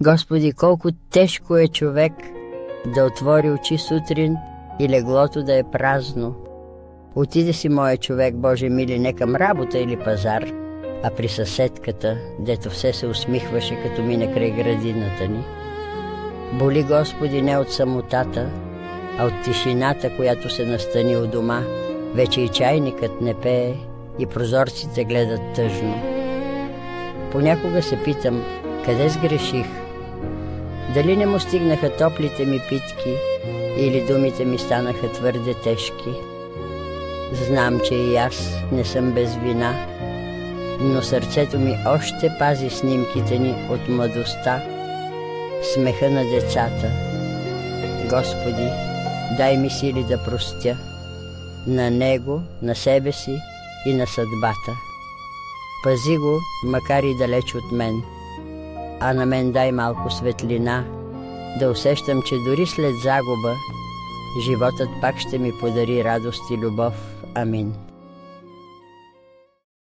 Господи, колко тежко е човек да отвори очи сутрин и леглото да е празно. Отиде си, моя човек, Боже мили, не към работа или пазар, а при съседката, дето все се усмихваше, като мине край градината ни. Боли, Господи, не от самотата, а от тишината, която се настани у дома. Вече и чайникът не пее, и прозорците гледат тъжно. Понякога се питам, къде сгреших? Дали не му стигнаха топлите ми питки, или думите ми станаха твърде тежки? Знам, че и аз не съм без вина, но сърцето ми още пази снимките ни от младостта, смеха на децата. Господи, дай ми сили да простя на него, на себе си и на съдбата. Пази го, макар и далеч от мен, а на мен дай малко светлина, да усещам, че дори след загуба животът пак ще ми подари радост и любов. Амин.